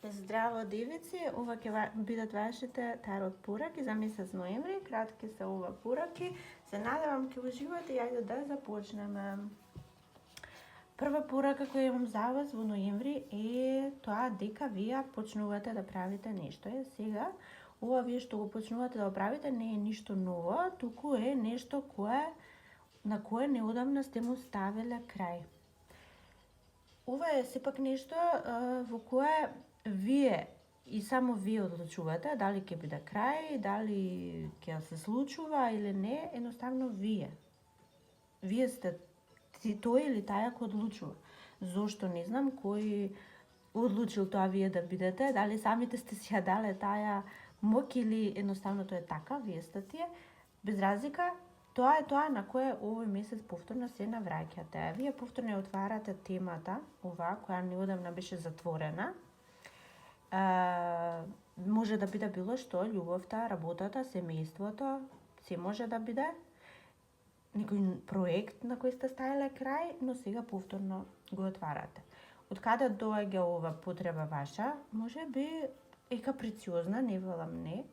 Здраво, девици! Ова ќе бидат вашите тарот пораки за месец ноември. Кратки се ова пораки. Се надевам ќе уживате и ајде да започнеме. Прва порака која имам за вас во ноември е тоа дека вие почнувате да правите нешто. Сега, ова вие што го почнувате да го правите не е ништо ново, туку е нешто на кое неодамна сте му ставиле крај. Ова е сепак нешто во кое вие и само вие одлучувате дали ќе биде крај, дали ќе се случува или не, едноставно вие. Вие сте тој или таја кој одлучува. Зошто не знам кој одлучил тоа вие да бидете, дали самите сте си ја дале таа моќ или едноставно тоа е така, вие сте тие. Без разлика, тоа е тоа на кое овој месец повторно се навраќате. Вие повторно отварате темата, ова која неодамна беше затворена. Може да биде било што, љубовта, работата, семејството, се може да биде некој проект на кој сте ставиле крај, но сега повторно го отварате. Од каде доаѓа ова потреба ваша? Може би е каприциозна, не велам не.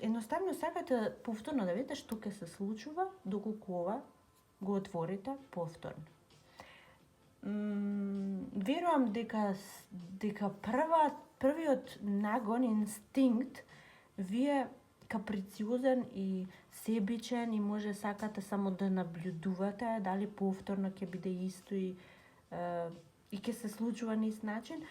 Едноставно сакате повторно да видите што ќе се случува доколку ова го отворите повторно. Верувам дека првиот нагон, инстинкт, вие каприциозен и себичен и може сакате само да наблюдувате дали повторно ќе биде исто и ќе се случува на ист начин.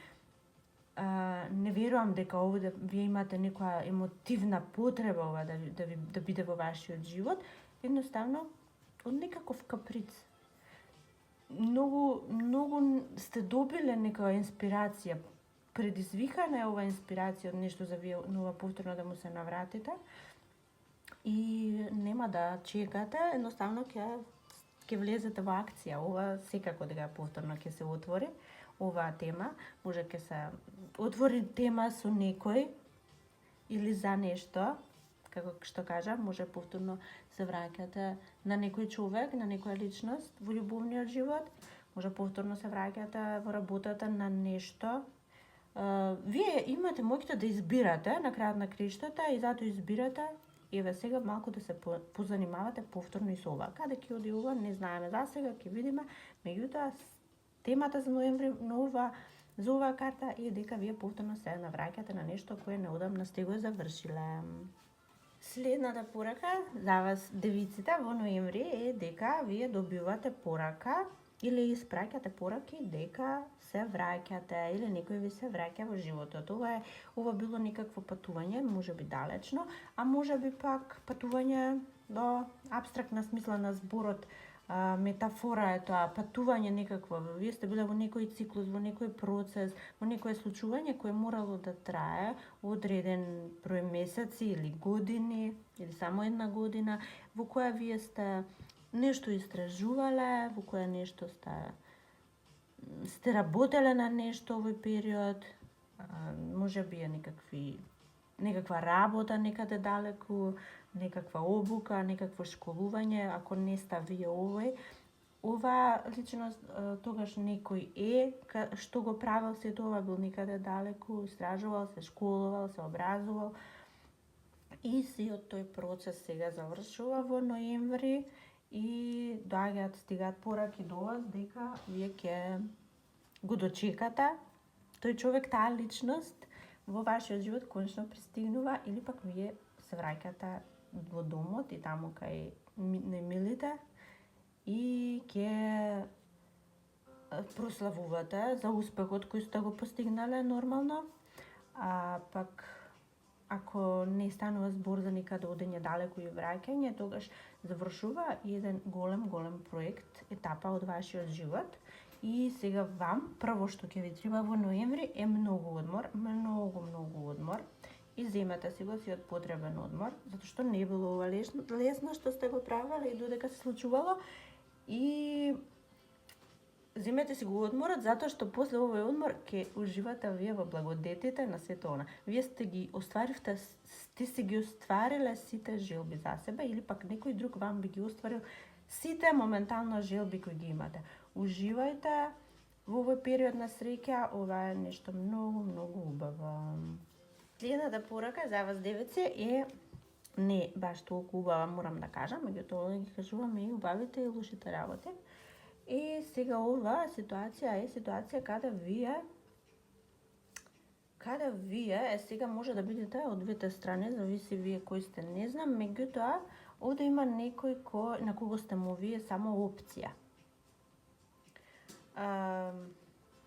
Не верувам дека овде вие имате некоја емотивна потреба ова да биде во вашиот живот, едноставно од некаков каприц. Многу сте добиле некоја инспирација, предизвикана е ова инспирација од нешто за вие нова повторно да му се навратите и нема да чекате, едноставно ќе влезете во акција. Ова секако дека повторно ќе се отвори оваа тема, може ќе се отвори тема со некој или за нешто, како што кажа, може повторно се враќате на некој човек, на некоја личност во љубовниот живот, може повторно се враќате во работата на нешто. Вие имате моќта да избирате на крајот на криштата и затоа избирате. Еве сега малку да се позанимавате повторно и со ова. Каде ќе оди ова, не знаеме за сега, ќе видиме. Меѓутоа, темата за ноември за оваа карта е дека вие повторно се навраќате на нешто кое неодамна сте го завршиле. Следната порака за вас, девиците, во ноември е дека вие добивате порака или испраќате пораки дека се враќате или некој ви се враќа во животот. Ова било некакво патување, може би далечно, а може би пак патување до апстрактна смисла на зборот, метафора е тоа, патување некакво. Вие сте биле во некој циклус, во некој процес, во некое случување кое морало да трае одреден број месеци или години, или само една година, во која вие сте нешто истражувале, во која нешто сте работеле на нешто овој период, може би е некаква работа некаде далеку, некаква обука, некакво школување, ако не сте вие ова личност, тогаш некој што го правил се тоа, бил некаде далеку, истражувал се, школувал се, образувал и сиот тој процес сега завршува во ноември и стигаат пораки до вас дека вие ќе го дочекате тој човек, таа личност во вашиот живот конечно пристигнува или пак вие се враќате во домот и таму кај најмилите и ќе прославувате за успехот кој сте го постигнале нормално, а пак ако не станува збор за некаде одење далеку и враќање, тогаш завршува еден голем проект, етапа од вашиот живот. И сега вам, прво што ќе ви треба во ноември е многу одмор, многу одмор. И земете си го сиот потребен одмор, затоа што не било ова лесно што сте го правеле и додека се случувало. И земете си го одморот, затоа што после овој одмор ќе уживате вие во благодетите на сето она. Вие сте си ги оствариле сите желби за себе или пак некој друг вам би ги остварил сите моментално желби кои ги имате. Уживајте во овој период на среќа, ова е нешто многу убаво. Следната порака за вас, девици, е не баш толку убава, морам да кажам, меѓутоа ги кажуваме и убавите и лошите работи. И сега ова ситуација е ситуација каде вие сега може да бидете од двете страни, зависи вие кој сте, не знам, меѓутоа овде има некој на кого сте му вие само опција.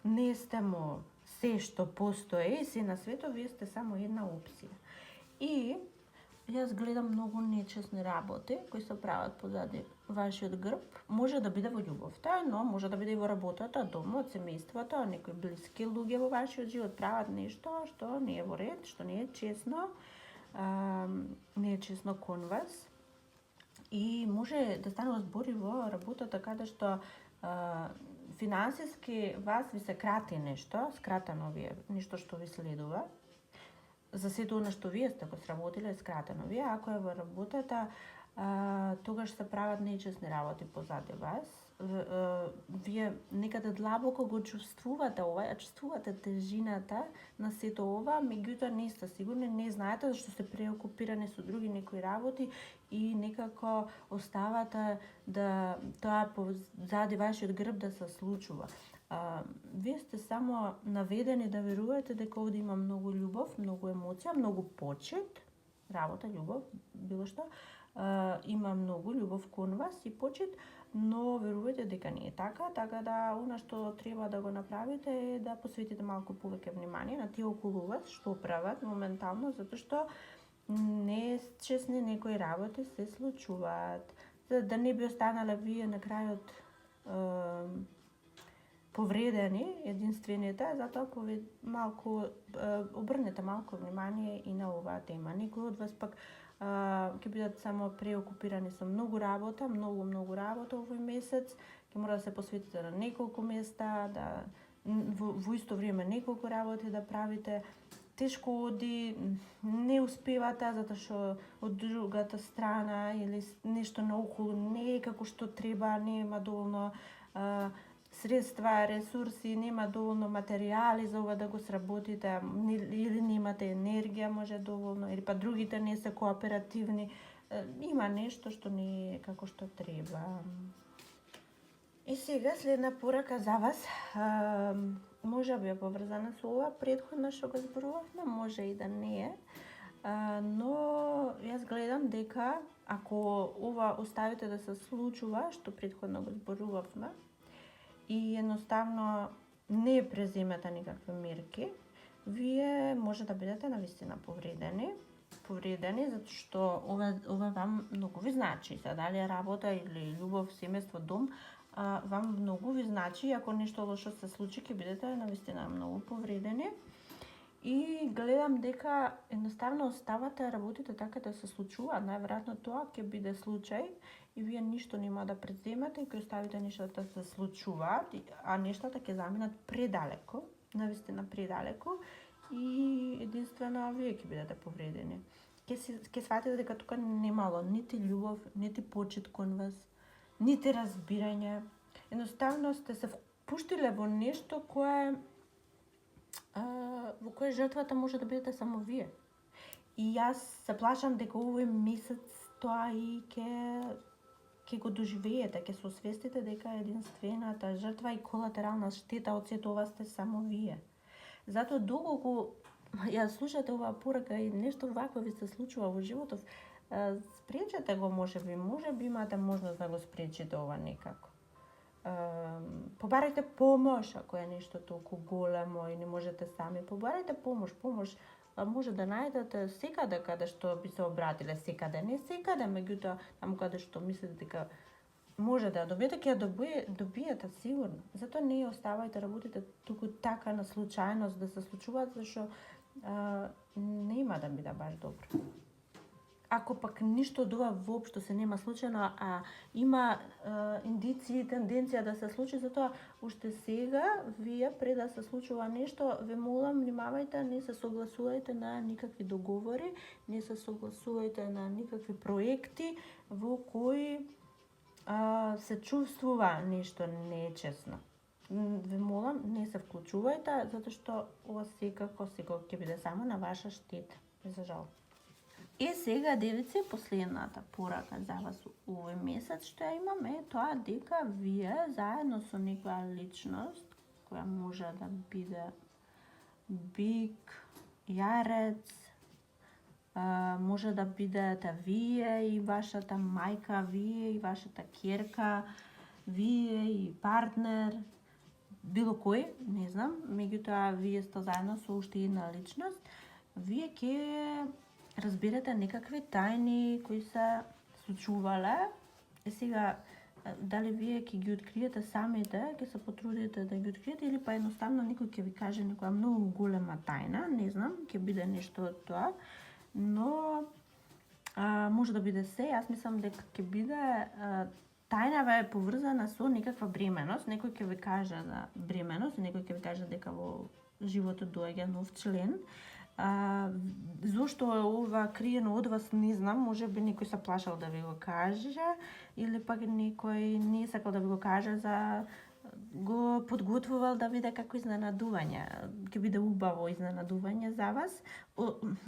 Не сте му се што постои, се на светот, вие сте само една опција. И јас гледам многу нечесни работи кои се прават позади вашиот грб. Може да биде во љубовта, но може да биде и во работата, домот, семејството, некои блиски луѓе во вашиот живот прават нешто што не е во ред, што не е честно, не е честно кон вас. И може да станува збори во работата каде што финансиски вас ви се крати нешто, скратено ви е нешто што ви следува. За сето она што вие сте го сработиле, скратено вие, ако е во работата, тогаш се прават нечесни работи позади вас. Вие некаде длабоко го чувствувате ова, чувствувате тежината на сето ова, меѓутоа не сте сигурни, не знаете зашто сте преокупирани со други некои работи и некако оставате да тоа позади вашиот грб да се случува. Вие сте само наведени да верувате дека овде има многу љубов, многу емоција, многу почит, работа, љубов, било што, има многу љубов кон вас и почит, но верувате дека не е така, така да она што треба да го направите е да посветите малку повеќе внимание на тие околу вас што прават моментално, затоа што нечесни некои работи се случуваат. За да не би останале вие на крајот повредени, единствените, затоа малку обрнете малку внимание и на оваа тема. Некои од вас пак ќе бидат само преокупирани со многу работа, многу работа овој месец, ќе мора да се посветите на неколку места, да во исто време неколку работи да правите. Тешко оди, не успевате затоа што од другата страна или нешто наоколу не е како што треба, нема доволно средства, ресурси, нема доволно материјали за ова да го сработите, или немате енергија, може доволно, или па другите не се кооперативни. Има нешто што не е како што треба. И сега следна порака за вас, може би е поврзана со ова претходно што го зборувавме, може и да не е, но јас гледам дека ако ова оставите да се случува, што претходно го зборувавме, и едноставно не преземете никакви мерки, вие може да бидете навистина повредени, затоа што ова вам многу ви значи. Се дали е работа или љубов, семејство, дом, вам многу ви значи, ако нешто лошо се случи, ќе бидете навистина многу повредени. И гледам дека едноставно оставате работите така да се случуваат. Најверојатно тоа ќе биде случај и вие ништо нема да преземете и ќе оставите нештата да се случуваат, а нештата ќе заминат предалеко, навистина предалеко, и единствено вие ќе бидете повредени. Ќе сватите дека тука немало нити љубов, нити почит кон вас, нити разбирање. Едноставно сте се впуштиле во нешто во кое жртвата може да бидете само вие. И јас се плашам дека овој месец тоа и ќе го доживеете, ќе се освестите дека единствената жртва и колатерална штета од сето ова сте само вие. Затоа доколку ја слушате оваа порака и нешто вакво ви се случува во животов, спречете го, може би имате можност да го спречите ова некако. Побарајте помош ако е нешто толку големо и не можете сами. Побарајте помош, може да најдете секаде каде што би се обратиле, секаде, не секаде, меѓутоа таму каде што мислите дека може да ја добиете, ќе ја добиете сигурно. Затоа не ја оставајте работите туку така на случајност да се случуваат, зашто нема да биде баш добро. Ако пак ништо од ова воопшто се нема случајно, а има индиции, тенденција да се случи, затоа уште сега, вие пред да се случува нешто, ве молам, внимавајте, не се согласувајте на никакви договори, не се согласувајте на никакви проекти во кои се чувствува нешто нечесно. ве молам, не се вклучувајте, затоа што ова секако ќе биде само на ваша штета, за жал. И сега, девици, последната порака за вас овој месец што ја имаме, тоа дека вие заедно со некоја личност, која може да биде бик, јарец, може да бидете вие и вашата мајка, вие и вашата ќерка, вие и партнер, било кој, не знам, меѓутоа вие сте заедно со уште една личност, вие ќе разберете некакви тајни кои се случувале. И сега, дали вие ќе ги откриете самите, ќе се потрудите да ги откриете или па едноставно некој ќе ви каже некоја многу голема тајна, не знам, ќе биде нешто од тоа, но може да биде се. Јас мислам дека ќе биде тајнава е поврзана со некаква бременост, некој ќе ви каже за бременост, некој ќе ви каже дека во животот доаѓа нов член. Зошто е ова криено од вас, не знам, може би некој се плашал да ви го каже, или пак некој не сакал да ви го каже, за го подготвувал да биде како изненадување, ќе биде убаво изненадување за вас.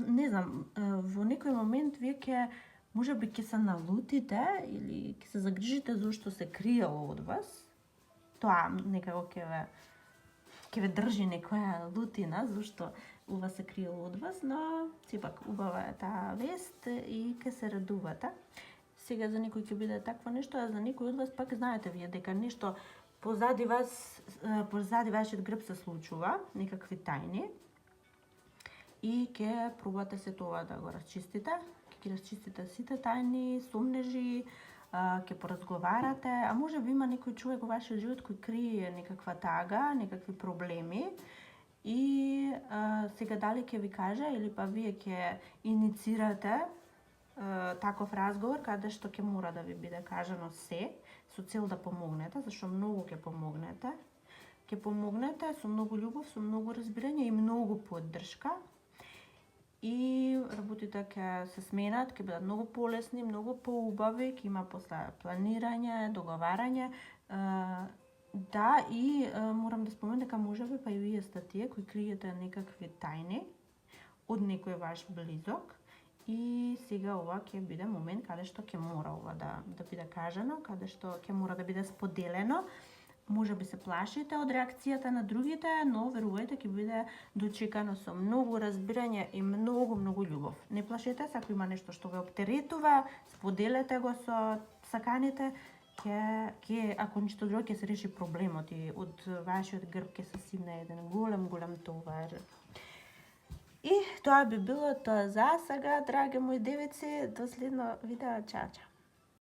Не знам, во некој момент вие може би ќе се налутите или ќе се загрижите зашто се криело од вас. Тоа некако ќе ве држи некоја лутина зашто ова се криело од вас, но сепак убава е таа вест и ќе се радувате. Сега за некој ќе биде такво нешто, а за некој од вас пак знаете вие дека нешто позади вас, позади вашиот грб се случува, некакви тајни, и ќе пробате се тоа да го расчистите, ќе расчистите сите тајни, сомнежи, ќе поразговарате, а може би има некој човек во вашиот живот кој крие некаква тага, некакви проблеми, и сега дали ќе ви каже или па вие ќе иницирате таков разговор каде што ќе мора да ви биде кажано се со цел да помогнете, зашто многу ќе помогнете. Ќе помогнете со многу љубов, со многу разбирање и многу поддршка. И работите ќе се сменат, ќе бидат многу полесни, многу поубави, ќе има после планирање, договарање. Да, и морам да споменам дека можеби па и вие сте тие кои криете некакви тајни од некој ваш близок, и сега ова ќе биде момент каде што ќе мора ова да биде кажано, каде што ќе мора да биде споделено. Може би се плашите од реакцијата на другите, но верувајте ќе биде дочекано со многу разбирање и многу љубов. Не плашете се, ако има нешто што ве оптеретува, споделете го со саканите, ако ништо друго ќе се реши проблемот и од вашиот грб ќе се симне еден голем товар. И тоа би било тоа за сега, драги мои девици, до следно видео, чао.